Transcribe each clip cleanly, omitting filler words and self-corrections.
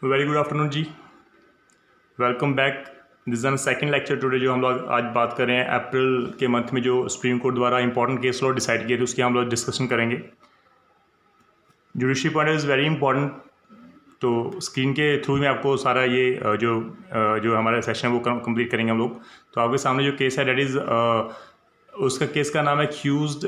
Very good afternoon जी, welcome back. This is second lecture today जो हम लोग आज बात कर रहे हैं अप्रैल के मंथ में जो सुप्रीम कोर्ट द्वारा इंपॉर्टेंट केस लॉ डिसाइड किए थे उसकी हम लोग डिस्कशन करेंगे। Judiciary point is very important, तो स्क्रीन के थ्रू में आपको सारा ये जो हमारा सेशन है वो कंप्लीट करेंगे हम लोग। तो आपके सामने जो केस है डेट इज़ उसका केस का नाम है accused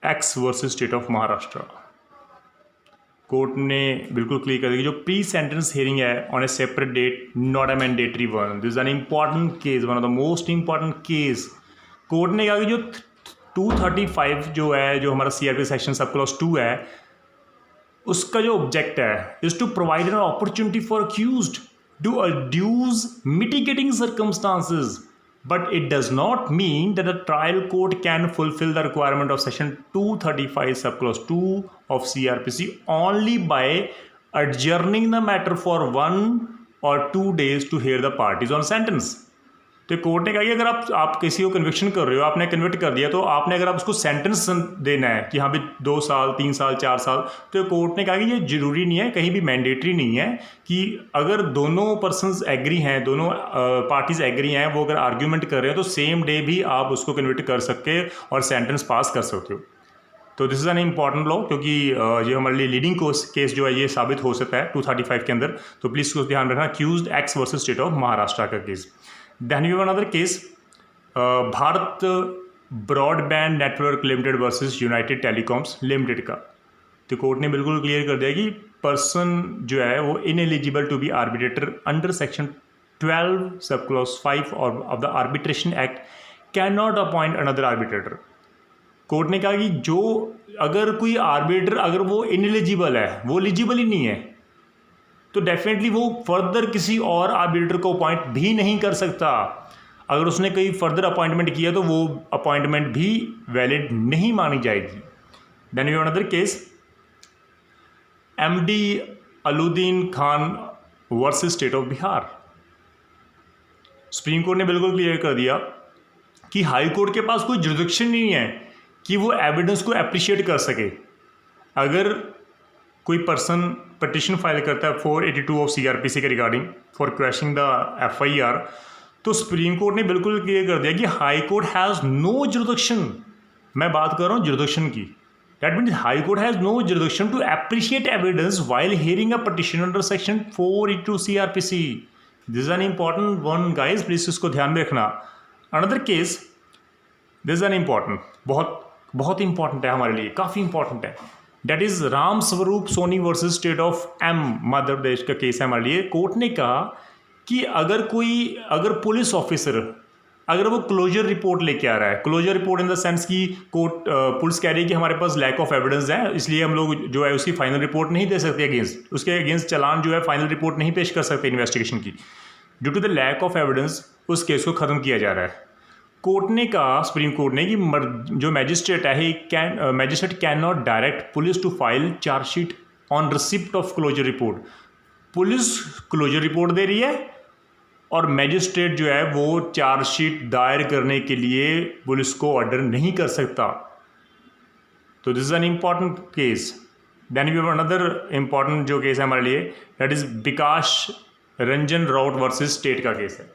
X versus state of Maharashtra. Court ने बिल्कुल क्लियर कर दिया कि जो प्री सेंटेंस हियरिंग है on a separate date, not a mandatory one. This is an important case, one of the most important case. Court ने कहा कि जो 235 जो है, जो हमारा सीआरपी सेक्शन सब क्लॉज 2 है, उसका जो ऑब्जेक्ट है is to provide an opportunity for accused to adduce mitigating circumstances, but it does not mean that the trial court can fulfill the requirement of section 235 subclause 2 of CRPC only by adjourning the matter for 1 or 2 days to hear the parties on sentence। तो court ने कहा कि अगर आप किसी को conviction कर रहे हो, आपने कन्विक्ट कर दिया, तो आपने अगर आप उसको सेंटेंस देना है कि हाँ भी 2 साल 3 साल 4 साल, तो कोर्ट ने कहा कि ये जरूरी नहीं है, कहीं भी मैंडेटरी नहीं है कि अगर दोनों पर्सनस एग्री हैं, दोनों पार्टीज एग्री हैं, वो अगर आर्ग्यूमेंट कर रहे हैं तो सेम डे भी आप उसको कन्विक्ट कर सकते और सेंटेंस पास कर सकते हो। तो this is an important law, क्योंकि ये हमारे लिए लीडिंग केस जो है ये साबित हो सकता है 235 के अंदर। तो प्लीज़ उसको ध्यान रखना, accused X versus state of Maharashtra का केस। Then we have another case, Bharat broadband network limited versus united telecoms limited का। तो कोर्ट ने बिल्कुल क्लियर कर दिया कि पर्सन जो है वो ineligible to be arbitrator under section 12 sub clause 5 of the arbitration act can not appoint another arbitrator. Court ने कहा कि जो अगर कोई आर्बिट्रेटर अगर वो इनएलिजिबल है, वो एलिजिबल ही नहीं है, तो डेफिनेटली वो फर्दर किसी और आर्बिट्रेटर को अपॉइंट भी नहीं कर सकता। अगर उसने कोई फर्दर अपॉइंटमेंट किया तो वो अपॉइंटमेंट भी वैलिड नहीं मानी जाएगी। Then we have another case, MD Aluddin Khan versus state of Bihar. Supreme court ने बिल्कुल क्लियर कर दिया कि हाई कोर्ट के पास कोई जुरिडिक्शन नहीं है कि वो एविडेंस को एप्रिशिएट कर सके। अगर कोई पर्सन पटिशन फाइल करता है 482 ऑफ सीआरपीसी के regarding for questioning the FIR, तो सुप्रीम कोर्ट ने बिल्कुल क्लियर कर दिया कि high court has no jurisdiction. मैं बात कर रहा हूँ जुरिडिक्शन की। That means high court has no jurisdiction to appreciate evidence while hearing a petition under section 482 CrPC. This is an important one guys, please इसको ध्यान में रखना। Another case, this is an important, बहुत important है हमारे लिए, काफ़ी important है। Date is Ram Swaroop Soni versus state of M Madhya Pradesh का केस है हमारे लिए। कोर्ट ने कहा कि अगर पुलिस ऑफिसर अगर वो क्लोजर रिपोर्ट लेके आ रहा है, closure report in the sense कि कोर्ट पुलिस कह रही है कि हमारे पास लैक ऑफ एविडेंस है, इसलिए हम लोग जो है उसकी फाइनल रिपोर्ट नहीं दे सकते अगेंस्ट, उसके अगेंस्ट चलान जो है फाइनल रिपोर्ट नहीं पेश कर सकते इन्वेस्टिगेशन की। Due to the lack of evidence उस केस को ख़त्म किया जा रहा है। कोर्ट ने कहा, सुप्रीम कोर्ट ने, कि जो मैजिस्ट्रेट है magistrate cannot direct police to file chargesheet on receipt of closure report. Police closure report दे रही है और मैजिस्ट्रेट जो है वो चार्जशीट दायर करने के लिए पुलिस को ऑर्डर नहीं कर सकता। तो this is an important case. Then we have another important जो केस है हमारे लिए, that is Vikas Ranjan Raut versus state का केस है।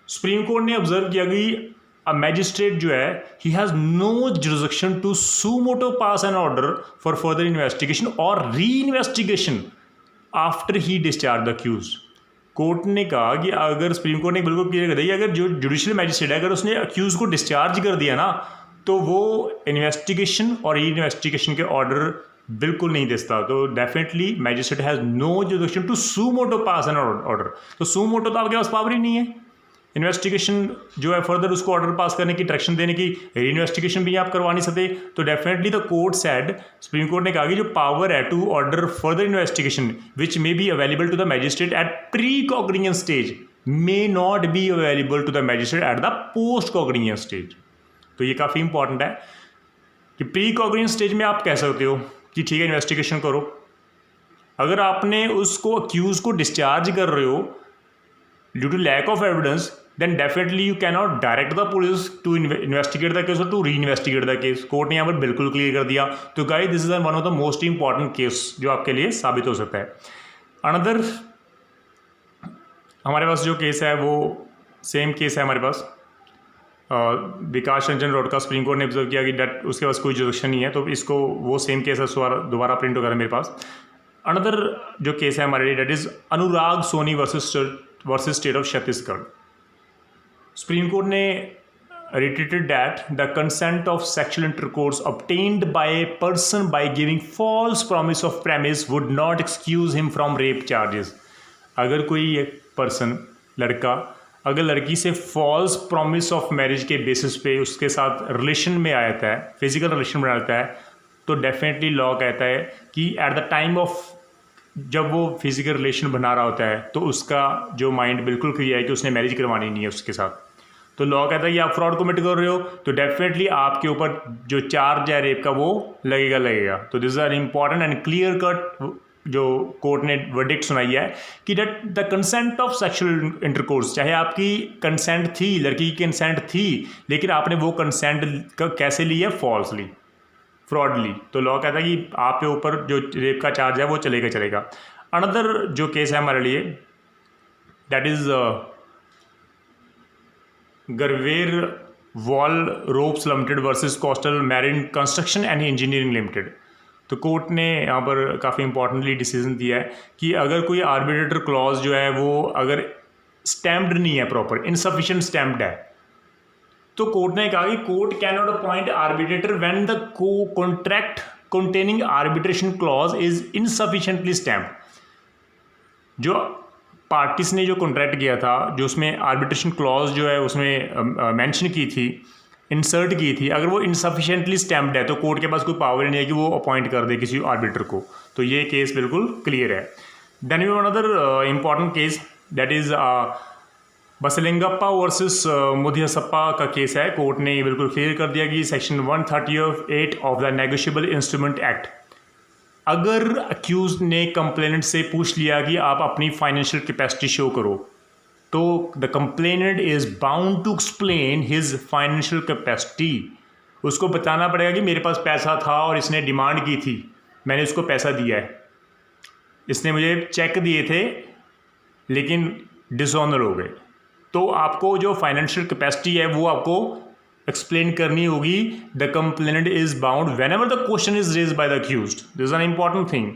सुप्रीम कोर्ट ने ऑब्जर्व किया कि a magistrate जो है he has no jurisdiction to suo motu pass an order for further investigation or re-investigation after he discharged the accused। Court ने कहा कि अगर सुप्रीम कोर्ट ने बिल्कुल क्लियर कर दिया कि अगर जो जुडिशियल मैजिस्ट्रेट है अगर उसने अक्यूज को डिस्चार्ज कर दिया ना, तो वो इन्वेस्टिगेशन और री इन्वेस्टिगेशन के ऑर्डर बिल्कुल नहीं दे सकता। तो definitely magistrate has no jurisdiction to suo motu pass an order. तो suo motu तो आपके पास पावर ही नहीं है। इन्वेस्टिगेशन जो है फर्दर उसको ऑर्डर पास करने की, डायरेक्शन देने की, री इन्वेस्टिगेशन भी आप करवा नहीं सकते। तो definitely the court said, Supreme court ने कहा कि जो पावर है to order further investigation which may be available to the magistrate at pre cognizance stage may not be available to the magistrate at the post cognizance stage. तो ये काफ़ी important है कि प्री कॉग्निजेंस स्टेज में आप कह सकते हो कि ठीक है इन्वेस्टिगेशन करो। अगर आपने उसको अक्यूज को डिस्चार्ज कर रहे हो due to lack of evidence, then definitely you cannot direct the police to investigate the case or to re-investigate the case। Court ने यहाँ पर बिल्कुल क्लियर कर दिया। तो guys this is one of the most important case जो आपके लिए साबित हो सकता है। अनदर हमारे पास जो केस है वो सेम केस है हमारे पास, विकास रंजन रोडका, सुप्रीम कोर्ट ने ऑब्जर्व किया कि डेट उसके पास कोई जुरिडिक्शन नहीं है, तो इसको वो सेम केस है दोबारा प्रिंट होगा मेरे पास। अनदर जो केस है हमारे लिए that is Anurag Soni versus state of Chhattisgarh. Supreme court ने reiterated that the consent of sexual intercourse obtained by a person by giving false promise of premise would not excuse him from rape charges। अगर कोई एक person लड़का अगर लड़की से false promise of marriage के basis पे उसके साथ रिलेशन में आ जाता है, फिजिकल रिलेशन में आता है, तो डेफिनेटली लॉ कहता है कि एट द टाइम ऑफ जब वो फिजिकल रिलेशन बना रहा होता है तो उसका जो माइंड बिल्कुल क्लियर है कि उसने मैरिज करवानी नहीं है उसके साथ। तो लॉ कहता है कि आप फ्रॉड कमिट कर रहे हो तो डेफिनेटली आपके ऊपर जो चार्ज है रेप का वो लगेगा। तो this are important and clear cut जो कोर्ट ने वर्डिक्ट सुनाई है कि that the consent of sexual intercourse, चाहे आपकी कंसेंट थी, लड़की की कंसेंट थी, लेकिन आपने वो कंसेंट कैसे ली है, फॉल्सली, फ्रॉडली, तो लॉ कहता है कि आपके ऊपर जो रेप का चार्ज है वो चलेगा। अनदर जो केस है हमारे लिए दैट इज़ गर्वेर wall ropes limited versus coastal marine construction and engineering limited. तो कोर्ट ने यहाँ पर काफ़ी इंपॉर्टेंटली डिसीजन दिया है कि अगर कोई आर्बिट्रेटर क्लॉज जो है वो अगर स्टैम्प्ड नहीं है, प्रॉपर इनसफिशिएंट स्टैम्प्ड है, तो कोर्ट ने कहा कि court can not appoint arbitrator when the contract containing arbitration clause is insufficiently stamped. जो पार्टीज ने जो कॉन्ट्रैक्ट किया था, जो उसमें आर्बिट्रेशन क्लॉज जो है उसमें मेंशन की थी, इंसर्ट की थी, अगर वो इनसफिशिएंटली स्टैम्प्ड है तो कोर्ट के पास कोई पावर नहीं है कि वो अपॉइंट कर दे किसी आर्बिटर को। तो ये केस बिल्कुल क्लियर है। Then we another important case that is Basalingappa versus Mudiyasappa का केस है। कोर्ट ने बिल्कुल क्लियर कर दिया कि section 138 of the negotiable instrument act, अगर अक्यूज ने कंप्लेनेंट से पूछ लिया कि आप अपनी फाइनेंशियल कैपेसिटी शो करो, तो the complainant is bound to explain his financial capacity. उसको बताना पड़ेगा कि मेरे पास पैसा था और इसने डिमांड की थी, मैंने उसको पैसा दिया है, इसने मुझे चेक दिए थे लेकिन डिसऑनर हो गए। तो आपको जो फाइनेंशियल कैपेसिटी है वो आपको एक्सप्लेन करनी होगी। The complainant is bound whenever the question is raised by the accused, this is an important thing.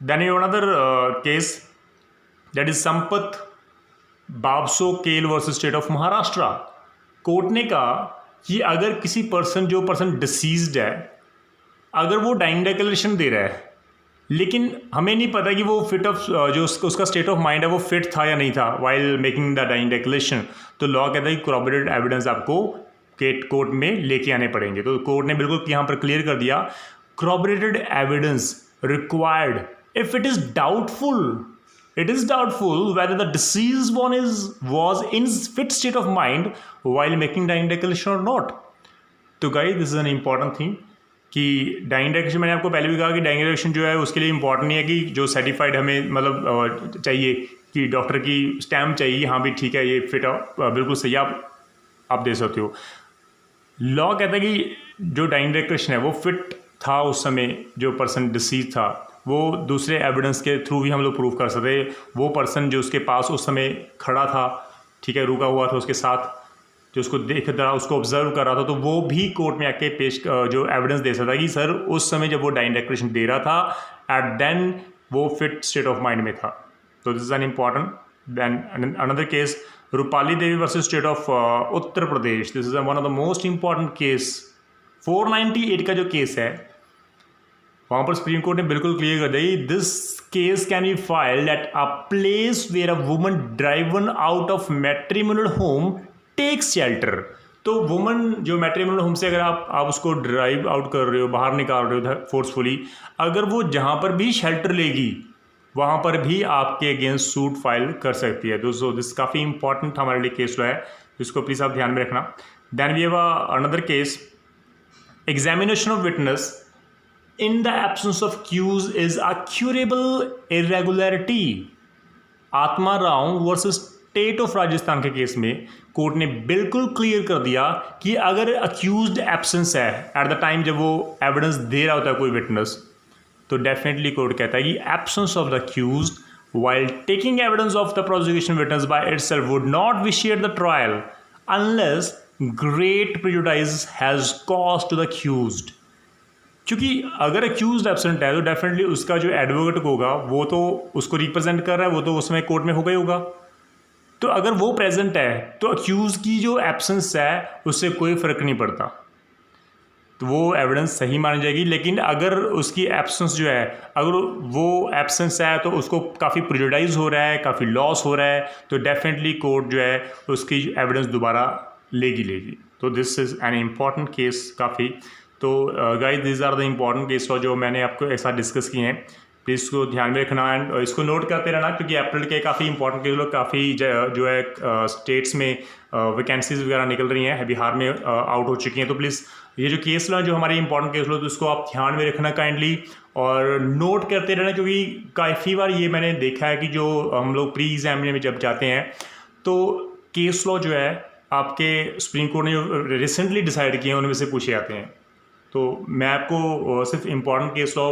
Then you another case that is Sampat Babaso Kale versus state of Maharashtra. Court ने कहा कि अगर किसी पर्सन, जो पर्सन डिसीज्ड है, अगर वो dying declaration दे रहा है लेकिन हमें नहीं पता कि वो फिट ऑफ जो उसका स्टेट ऑफ माइंड है वो फिट था या नहीं था while making the dying declaration, तो लॉ कहता है कि corroborated एविडेंस आपको कोर्ट में लेके आने पड़ेंगे। तो कोर्ट ने बिल्कुल यहाँ पर क्लियर कर दिया, corroborated evidence required if it is doubtful whether the deceased one was in fit state of mind while making dying declaration or not। तो guys this is an important thing कि dying declaration, मैंने आपको पहले भी कहा कि dying declaration जो है उसके लिए इंपॉर्टेंट नहीं है कि जो सर्टिफाइड हमें मतलब चाहिए कि डॉक्टर की स्टैम्प चाहिए, हाँ भी ठीक है ये फिट बिल्कुल सही आप दे सकते हो। लॉ कहता है कि जो डाइंग डिक्लेरेशन है वो फिट था उस समय, जो पर्सन डिसीज था वो दूसरे एविडेंस के थ्रू भी हम लोग प्रूव कर सकते। वो पर्सन जो उसके पास उस समय खड़ा था, ठीक है, रुका हुआ था उसके साथ, जो उसको देख रहा, उसको ऑब्जर्व कर रहा था, तो वो भी कोर्ट में आके जो एविडेंस दे सकता कि सर उस समय जब वो डाइंग डिक्लेरेशन दे रहा था एट देन वो फिट स्टेट ऑफ माइंड में था। तो this is an important. Then another case Rupali Devi versus state of Uttar Pradesh, this is one of the most important case. 498 का जो केस है वहाँ पर सुप्रीम कोर्ट ने बिल्कुल क्लियर कर दिया, this case can be filed at a place where a woman driven out of matrimonial home takes shelter. तो वुमन जो मैट्रिमोनियल होम से अगर आप उसको ड्राइव आउट कर रहे हो, बाहर निकाल रहे हो फोर्सफुली, अगर वो जहाँ पर भी शेल्टर लेगी वहाँ पर भी आपके अगेंस्ट सूट फाइल कर सकती है। तो दिस काफ़ी इंपॉर्टेंट हमारे लिए केस है, इसको प्लीज़ आप ध्यान में रखना। Then we have another case, examination of witness in the absence of cues is a curable irregularity। आत्मा Rao versus state of Rajasthan के केस में कोर्ट ने बिल्कुल क्लियर कर दिया कि अगर अक्यूज्ड एब्सेंस है एट द टाइम जब वो एविडेंस दे रहा होता है कोई विटनेस, तो डेफिनेटली कोर्ट कहता है कि absence of the accused while taking evidence of the prosecution witness by itself would not vitiate the trial unless great prejudice has caused to the accused। क्योंकि अगर अक्यूज एब्सेंट है तो definitely उसका जो advocate होगा वो तो उसको रिप्रेजेंट कर रहा है, वो तो उसमें कोर्ट में होगा ही होगा। तो अगर वो प्रेजेंट है तो अक्यूज की जो एब्सेंस है उससे कोई फ़र्क नहीं पड़ता, तो वो एविडेंस सही मानी जाएगी। लेकिन अगर उसकी एब्सेंस जो है, अगर वो एब्सेंस है तो उसको काफ़ी प्रिजुडाइज हो रहा है, काफ़ी लॉस हो रहा है, तो डेफिनेटली कोर्ट जो है उसकी एविडेंस दोबारा लेगी। तो this is an important case काफ़ी। तो guys this are the important case जो मैंने आपको ऐसा डिस्कस किए हैं, प्लीज़ इसको ध्यान में रखना एंड इसको नोट करते रहना, क्योंकि अप्रैल के काफ़ी इंपॉर्टेंट केस लोग काफ़ी जो है स्टेट्स में वैकेंसीज वगैरह निकल रही हैं, बिहार में आउट हो चुकी हैं। तो प्लीज़ ये जो केस लो जो हमारे इंपॉर्टेंट केस लो तो इसको आप ध्यान में रखना काइंडली और नोट करते रहना, क्योंकि काफ़ी बार ये मैंने देखा है कि जो हम लोग प्री एग्जाम में जब जाते हैं तो केस लॉ जो है आपके सुप्रीम कोर्ट ने जो रिसेंटली डिसाइड किए हैं उनमें से पूछे जाते हैं। तो मैं आपको सिर्फ इम्पॉर्टेंट केस लॉ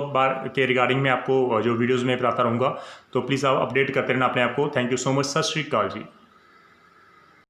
के रिगार्डिंग में आपको जो वीडियोज़ में बताता रहूँगा, तो प्लीज़ आप अपडेट करते रहना अपने आप को। Thank you so much. सत श्री अकाल जी।